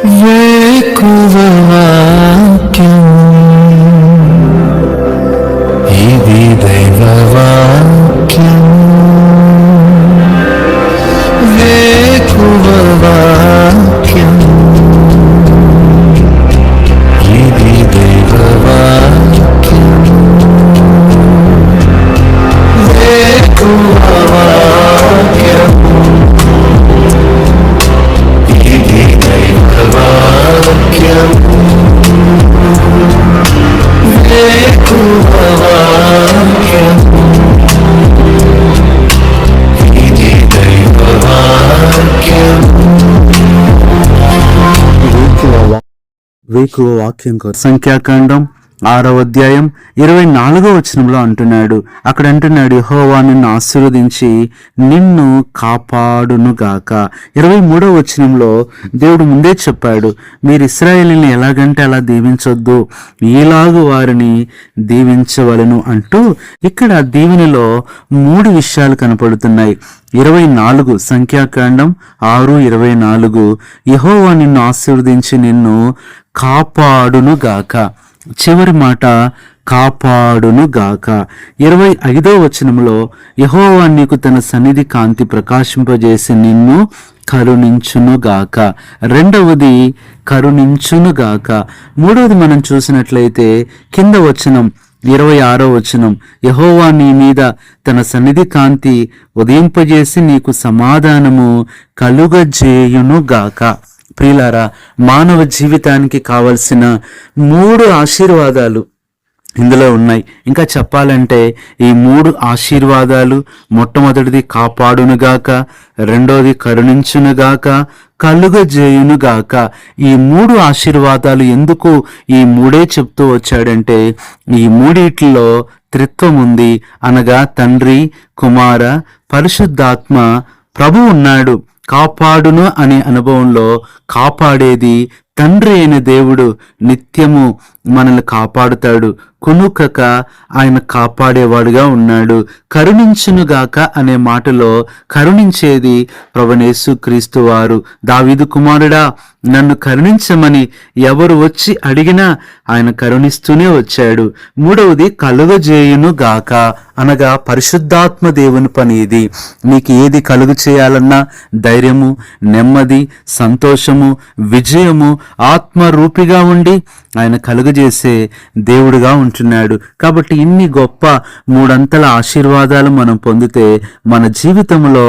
వేకువ వాక్యం ఇది దైవ వాక్యం. వేకువ వాక్యం ఇది దైవ వాక్యం. వేకువ వాక్యం ఇది దైవ వాక్యం. వేకువ వాక్యం ఇది దైవ వాక్యం. వేకువ వాక్యం సంఖ్యాకాండం 6వ అధ్యాయం 24వ వచనంలో అంటున్నాడు. అక్కడ అంటున్నాడు, యెహోవా నిన్ను ఆశీర్వదించి నిన్ను కాపాడునుగాక. 23వ వచనంలో దేవుడు ముందే చెప్పాడు, మీరు ఇశ్రాయేలుని ఎలాగంటే అలా దీవించొద్దు, ఈలాగు వారిని దీవించవలను అంటూ ఇక్కడ దీవెనలో 3 విషయాలు కనపడుతున్నాయి. 24 సంఖ్యాకాండం 6:24 యెహోవా నిన్ను ఆశీర్వదించి నిన్ను కాపాడునుగాక. చివరి మాట కాపాడునుగాక. 25వ వచనంలో యెహోవా నీకు తన సన్నిధి కాంతి ప్రకాశింపజేసి నిన్ను కరుణించునుగాక. రెండవది కరుణించునుగాక. మూడవది మనం చూసినట్లయితే కింద వచనం 26వ వచనం, యెహోవా నీ మీద తన సన్నిధి కాంతి ఉదయింపజేసి నీకు సమాధానము కలుగజేయునుగాక. ప్రియులారా, మానవ జీవితానికి కావలసిన 3 ఆశీర్వాదాలు ఇందులో ఉన్నాయి. ఇంకా చెప్పాలంటే ఈ 3 ఆశీర్వాదాలు, మొట్టమొదటిది కాపాడునుగాక, రెండోది కరుణించునుగాక, కలుగజేయునుగాక. ఈ 3 ఆశీర్వాదాలు ఎందుకు ఈ 3 చెప్తూ వచ్చాడంటే ఈ 3 త్రిత్వం ఉంది. అనగా తండ్రి, కుమార, పరిశుద్ధాత్మ ప్రభు ఉన్నాడు. కాపాడును అనే అనుభవంలో కాపాడేది తండ్రి అయిన దేవుడు నిత్యము మనల్ని కాపాడుతాడు. కునుకక ఆయన కాపాడేవాడుగా ఉన్నాడు. కరుణించునుగాక అనే మాటలో కరుణించేది ప్రభునేసు క్రీస్తు వారు. దావీదు కుమారుడా నన్ను కరుణించమని ఎవరు వచ్చి అడిగినా ఆయన కరుణిస్తూనే వచ్చాడు. మూడవది కలుగజేయునుగాక, అనగా పరిశుద్ధాత్మ దేవుని పని ఇది. నీకు ఏది కలుగు చేయాలన్నా ధైర్యము, నెమ్మది, సంతోషము, విజయము ఆత్మరూపిగా ఉండి ఆయన కలుగజేసే దేవుడుగా ఉంటున్నాడు. కాబట్టి ఇన్ని గొప్ప 3 అంతల ఆశీర్వాదాలు మనం పొందితే మన జీవితంలో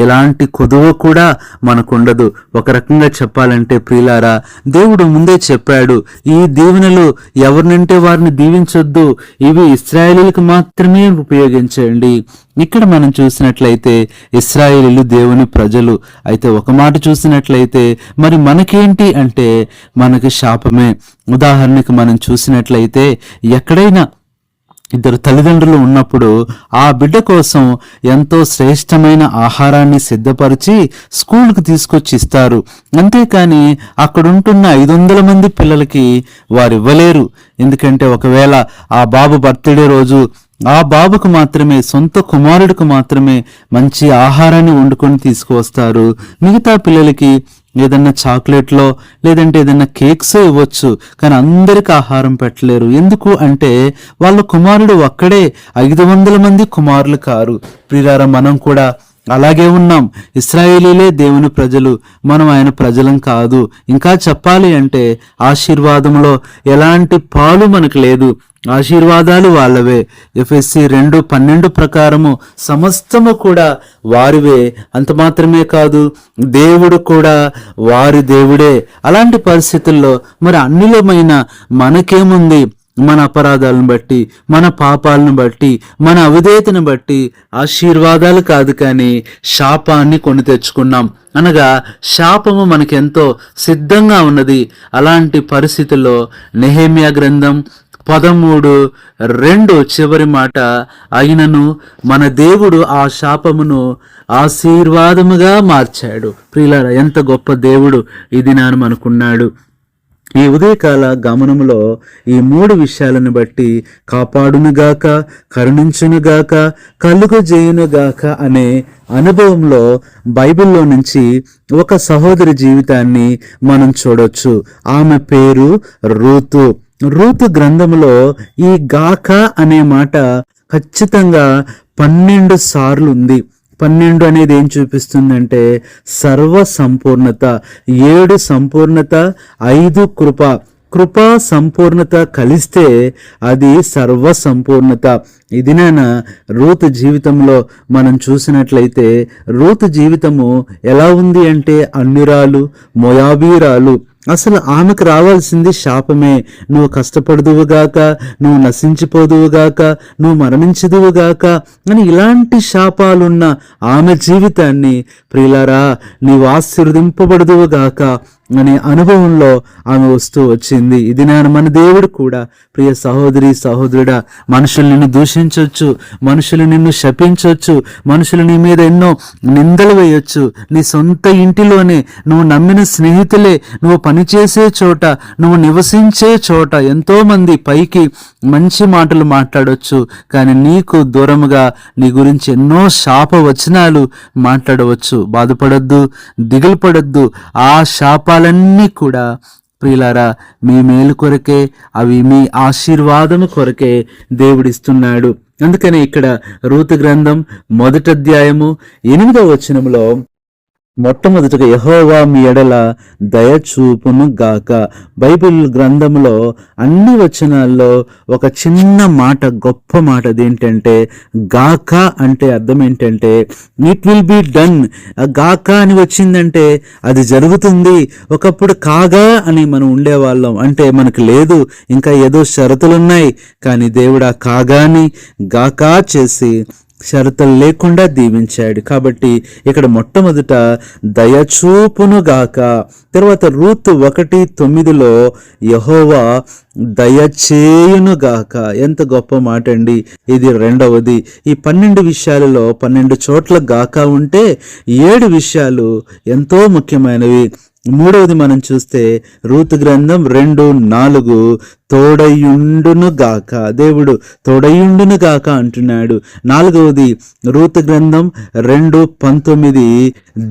ఎలాంటి కొదువ కూడా మనకుండదు. ఒక రకంగా చెప్పాలంటే ప్రియులారా, దేవుడు ముందే చెప్పాడు, ఈ దీవెనలు ఎవరినంటే వారిని దీవించొద్దు, ఇవి ఇశ్రాయేలీయులకు మాత్రమే ఉపయోగించండి. ఇక్కడ మనం చూసినట్లయితే ఇశ్రాయేలీయులు దేవుని ప్రజలు. అయితే ఒక మాట చూసినట్లయితే మరి మనకేంటి అంటే మనకి శాపమే. ఉదాహరణకు మనం చూసినట్లయితే ఎక్కడైనా 2 తల్లిదండ్రులు ఉన్నప్పుడు ఆ బిడ్డ కోసం ఎంతో శ్రేష్టమైన ఆహారాన్ని సిద్ధపరిచి స్కూల్కి తీసుకొచ్చి ఇస్తారు. అంతేకాని అక్కడుంటున్న 500 మంది పిల్లలకి వారు ఇవ్వలేరు. ఎందుకంటే ఒకవేళ ఆ బాబు బర్త్డే రోజు ఆ బాబుకు మాత్రమే, సొంత కుమారుడికి మాత్రమే మంచి ఆహారాన్ని వండుకొని తీసుకువస్తారు. మిగతా పిల్లలకి ఏదన్నా చాక్లెట్లో లేదంటే ఏదన్నా కేక్స్ ఇవ్వచ్చు, కానీ అందరికి ఆహారం పెట్టలేరు. ఎందుకు అంటే వాళ్ళ కుమారుడు ఒక్కడే, 500 మంది కుమారులు కారు. ప్రియులారా, మనం కూడా అలాగే ఉన్నాం. ఇశ్రాయేలీలే దేవుని ప్రజలు, మనం ఆయన ప్రజలం కాదు. ఇంకా చెప్పాలి అంటే ఆశీర్వాదంలో ఎలాంటి పాలు మనకు లేదు. ఆశీర్వాదాలు వాళ్ళవే. ఎఫెసీ 2:12 ప్రకారము సమస్తము కూడా వారివే. అంత మాత్రమే కాదు, దేవుడు కూడా వారి దేవుడే. అలాంటి పరిస్థితుల్లో మరి అన్నిలమైన మనకేముంది? మన అపరాధాలను బట్టి, మన పాపాలను బట్టి, మన అవిధేయతను బట్టి ఆశీర్వాదాలు కాదు కానీ శాపాన్ని కొని తెచ్చుకున్నాం. అనగా శాపము మనకెంతో సిద్ధంగా ఉన్నది. అలాంటి పరిస్థితుల్లో నెహెమ్యా గ్రంథం 13:2 చివరి మాట, అయినను మన దేవుడు ఆ శాపమును ఆశీర్వాదముగా మార్చాడు. ప్రియులారా, ఎంత గొప్ప దేవుడు ఇది నాను అనుకున్నాడు. ఈ ఉదయకాల గమనములో ఈ 3 విషయాలను బట్టి కాపాడునుగాక, కరుణించునుగాక, కలుగజేయునుగాక అనే అనుభవంలో బైబిల్లో నుంచి ఒక సహోదరి జీవితాన్ని మనం చూడొచ్చు. ఆమె పేరు రూతు. రూతు గ్రంథములో ఈ గాక అనే మాట ఖచ్చితంగా 12 సార్లు ఉంది. 12 అనేది ఏం చూపిస్తుందంటే సర్వ సంపూర్ణత, 7 సంపూర్ణత, 5 కృపా సంపూర్ణత కలిస్తే అది సర్వ సంపూర్ణత. ఇది రూతు జీవితంలో మనం చూసినట్లయితే రూతు జీవితము ఎలా ఉంది అంటే అన్యురాలు, మోయాబీరాలు. అసలు ఆమెకు రావాల్సింది శాపమే. నువ్వు కష్టపడుదువుగాక, నువ్వు నశించిపోదువుగాక, నువ్వు మరణించదువుగాక అని ఇలాంటి శాపాలున్న ఆమె జీవితాన్ని ప్రియులారా నీవు ఆశీర్వదింపబడుదువుగాక అనే అనుభవంలో ఆమె వస్తూ వచ్చింది. ఇది మన దేవుడు కూడా ప్రియ సహోదరి సహోదరుడా, మనుషులు నిన్ను దూషించవచ్చు, మనుషులు నిన్ను శపించవచ్చు, మనుషులు నీ మీద ఎన్నో నిందలు వేయొచ్చు. నీ సొంత ఇంటిలోనే నువ్వు నమ్మిన స్నేహితులే, నువ్వు పనిచేసే చోట, నువ్వు నివసించే చోట ఎంతో మంది పైకి మంచి మాటలు మాట్లాడవచ్చు, కానీ నీకు దూరముగా నీ గురించి ఎన్నో శాప వచనాలు మాట్లాడవచ్చు. బాధపడద్దు, దిగులు పడద్దు. ఆ శాపాలన్నీ కూడా ప్రియులారా మీ మేలు కొరకే, అవి మీ ఆశీర్వాదము కొరకే దేవుడిస్తున్నాడు. అందుకని ఇక్కడ రూతు గ్రంథం 1వ అధ్యాయము 8వ వచనములో మొట్టమొదటిగా యెహోవా మీ ఎడల దయచూపును గాక. బైబిల్ గ్రంథంలో అన్ని వచనాల్లో ఒక చిన్న మాట, గొప్ప మాట అదేంటంటే గాక అంటే అర్థం ఏంటంటే ఇట్ విల్ బి డన్. గాక అని వచ్చిందంటే అది జరుగుతుంది. ఒకప్పుడు కాగా అని మనం ఉండేవాళ్ళం, అంటే మనకు లేదు, ఇంకా ఏదో షరతులున్నాయి. కానీ దేవుడు ఆ కాగాని గాకా చేసి షరతులు లేకుండా దీవించాడు. కాబట్టి ఇక్కడ మొట్టమొదట దయచూపును గాక. తర్వాత రూతు 1:9 యెహోవా దయచేయును గాక. ఎంత గొప్ప మాట అండి ఇది. రెండవది, ఈ 12 విషయాలలో 12 చోట్ల గాక ఉంటే 7 విషయాలు ఎంతో ముఖ్యమైనవి. మూడవది మనం చూస్తే రూతు గ్రంథం 2:4 తోడయుండును గాక. దేవుడు తోడయుండును గాక అంటున్నాడు. నాలుగవది రూతు గ్రంథం 2:19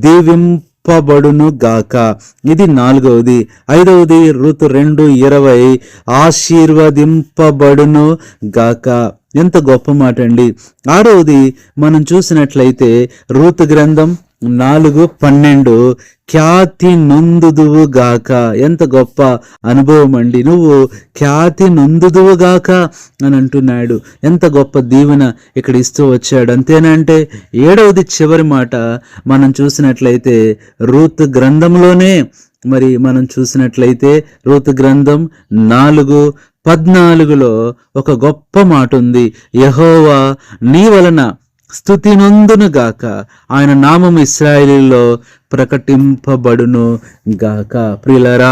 దీవింపబడును గాక. ఇది నాలుగవది. ఐదవది రూతు 2:20 ఆశీర్వదింపబడును గాక. ఎంత గొప్ప మాట అండి. ఆరవది మనం చూసినట్లయితే రూతు గ్రంథం 4:12 ఖ్యాతి నొందుదువుగాక. ఎంత గొప్ప అనుభవం అండి. నువ్వు ఖ్యాతి నొందుదువుగాక అని అంటున్నాడు. ఎంత గొప్ప దీవెన ఇక్కడ ఇస్తూ వచ్చాడు. అంతేనంటే 7వది చివరి మాట మనం చూసినట్లయితే రూతు గ్రంథంలోనే మరి మనం చూసినట్లయితే రూతు గ్రంథం 4:14 ఒక గొప్ప మాట ఉంది. యెహోవా నీ వలన స్తుతి నొందును గాక, ఆయన నామం ఇశ్రాయేలులో ప్రకటింపబడును గాక. ప్రియులారా,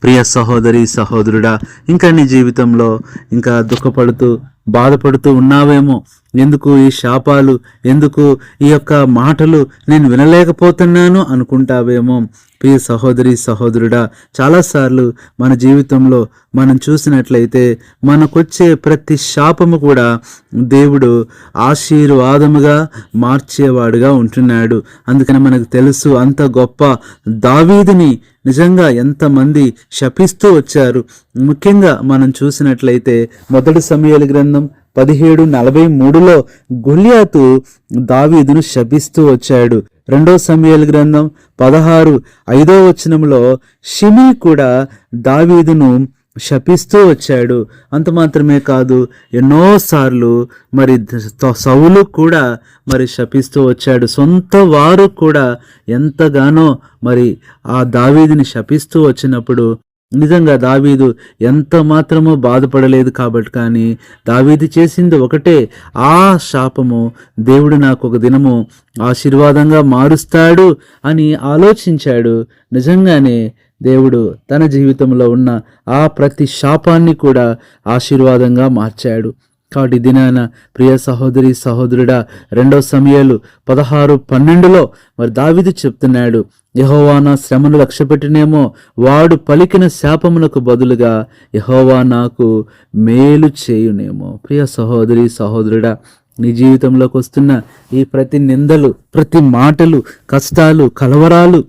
ప్రియ సహోదరి సహోదరుడా, ఇంకా నీ జీవితంలో ఇంకా దుఃఖపడుతూ బాధపడుతూ ఉన్నావేమో. ఎందుకు ఈ శాపాలు, ఎందుకు ఈ యొక్క మాటలు నేను వినలేకపోతున్నాను అనుకుంటావేమో. ప్రియ సహోదరి సహోదరుడా, చాలాసార్లు మన జీవితంలో మనం చూసినట్లయితే మనకొచ్చే ప్రతి శాపము కూడా దేవుడు ఆశీర్వాదముగా మార్చేవాడుగా ఉంటున్నాడు. అందుకని మనకు తెలుసు, అంత గొప్ప దావీదుని నిజంగా ఎంతమంది శపిస్తూ వచ్చారు. ముఖ్యంగా మనం చూసినట్లయితే 1 సమూయేలు గ్రంథం 17:43 గొల్యాతు దావీదును శపిస్తూ వచ్చాడు. 2 సమూయేలు గ్రంథం 16:5 షిమీ కూడా దావీదును శపిస్తూ వచ్చాడు. అంత మాత్రమే కాదు, ఎన్నోసార్లు మరి సౌలు కూడా మరి శపిస్తూ వచ్చాడు. సొంత వారు కూడా ఎంతగానో మరి ఆ దావీదుని శపిస్తూ వచ్చినప్పుడు నిజంగా దావీదు ఎంత మాత్రమో బాధపడలేదు. కాబట్టి కానీ దావీదు చేసింది ఒకటే, ఆ శాపము దేవుడు నాకు ఒక దినము ఆశీర్వాదంగా మారుస్తాడు అని ఆలోచించాడు. నిజంగానే దేవుడు తన జీవితంలో ఉన్న ఆ ప్రతి శాపాన్ని కూడా ఆశీర్వాదంగా మార్చాడు. కాబట్టి దినాన ప్రియ సహోదరి సహోదరుడా, 2 సమూయేలు 16:12 మరి దావీదు చెప్తున్నాడు, యెహోవా నా శ్రమను లక్ష్యపెట్టినేమో, వాడు పలికిన శాపమునకు బదులుగా యెహోవా నాకు మేలు చేయునేమో. ప్రియ సహోదరి సహోదరుడా, నీ జీవితంలోకి వస్తున్న ఈ ప్రతి నిందలు, ప్రతి మాటలు, కష్టాలు, కలవరాలు,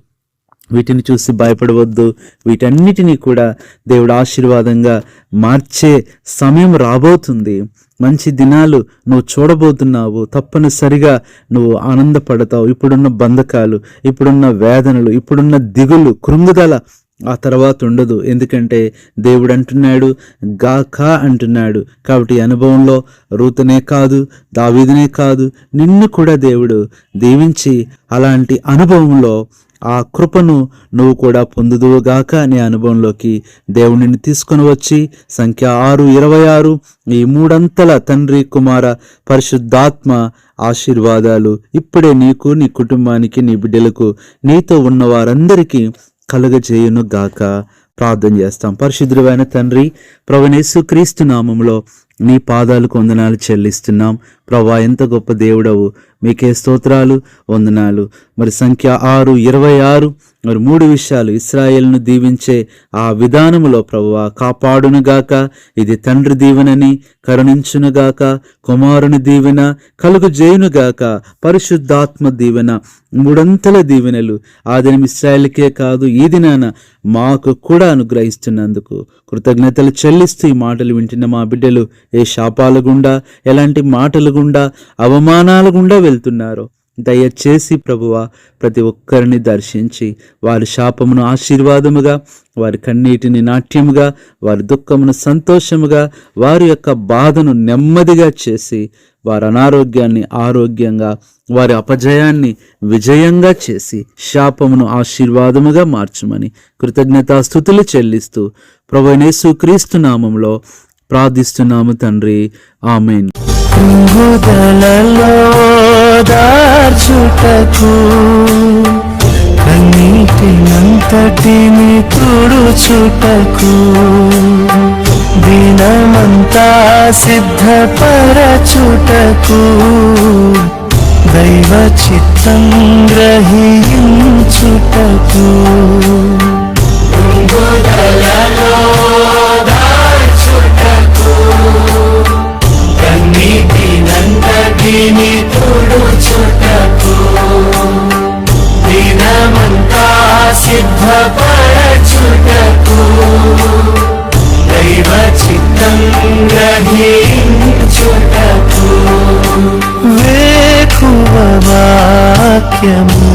వీటిని చూసి భయపడవద్దు. వీటన్నిటినీ కూడా దేవుడు ఆశీర్వాదంగా మార్చే సమయం రాబోతుంది. మంచి దినాలు నువ్వు చూడబోతున్నావు. తప్పనిసరిగా నువ్వు ఆనందపడతావు. ఇప్పుడున్న బంధకాలు, ఇప్పుడున్న వేదనలు, ఇప్పుడున్న దిగులు, కృంగుదల ఆ తర్వాత ఉండదు. ఎందుకంటే దేవుడు అంటున్నాడు, గాక అంటున్నాడు. కాబట్టి అనుభవంలో రూతునే కాదు, దావీదునే కాదు, నిన్ను కూడా దేవుడు దీవించి అలాంటి అనుభవంలో ఆ కృపను నువ్వు కూడా పొందుదువుగాక అనే అనుభవంలోకి దేవుడిని తీసుకొని వచ్చి సంఖ్య 6:26 ఈ మూడంతల తండ్రి, కుమార, పరిశుద్ధాత్మ ఆశీర్వాదాలు ఇప్పుడే నీకు, నీ కుటుంబానికి, నీ బిడ్డలకు, నీతో ఉన్న వారందరికీ కలుగజేయును గాక. ప్రార్థన చేస్తాం. పరిశుద్ధుడైన తండ్రి, ప్రభువైన యేసుక్రీస్తు నామములో నీ పాదాలకు వందనాలు చెల్లిస్తున్నాం. ప్రభువా, ఎంత గొప్ప దేవుడవు, మీకే స్తోత్రాలు, వందనాలు. మరి సంఖ్య 6:26 మరి 3 విషయాలు ఇశ్రాయేలును దీవించే ఆ విధానములో ప్రభువా కాపాడునుగాక. ఇది తండ్రి దీవెనని, కరుణించునుగాక, కుమారుని దీవెన, కలుగజేయునుగాక, పరిశుద్ధాత్మ దీవెన, మూడంతల దీవెనలు ఆ దినం ఇశ్రాయేలుకే కాదు, ఈ దినాన మాకు కూడా అనుగ్రహిస్తున్నందుకు కృతజ్ఞతలు చెల్లిస్తూ ఈ మాటలు వింటున్న మా బిడ్డలు ఏ శాపాల గుండా, ఎలాంటి మాటల గుండా, అవమానాల గుండా వెళ్తున్నారో దయచేసి ప్రభువా ప్రతి ఒక్కరిని దర్శించి వారి శాపమును ఆశీర్వాదముగా, వారి కన్నీటిని నాట్యముగా, వారి దుఃఖమును సంతోషముగా, వారి యొక్క బాధను నెమ్మదిగా చేసి వారి అనారోగ్యాన్ని ఆరోగ్యంగా, వారి అపజయాన్ని విజయంగా చేసి శాపమును ఆశీర్వాదముగా మార్చుమని కృతజ్ఞతాస్తుతులు చెల్లిస్తూ ప్రభువైన యేసుక్రీస్తు నామములో ప్రార్థిస్తున్నాము తండ్రి, ఆమేన్. కృంగుదలలో దార్చుటకు, కన్నీటినంతటిని తుడుచుటకు, దినమంతా సిద్ధపరచుటకు, దైవ చిత్తం గ్రహించుటకు. కృంగుదలలో దార్చుటకు, కన్నీటినంతటిని తుడుచుటకు, దినమంతా సిద్ధపరచుటకు, దైవ చిత్తం గ్రహించుటకు. వేకువ వాక్యము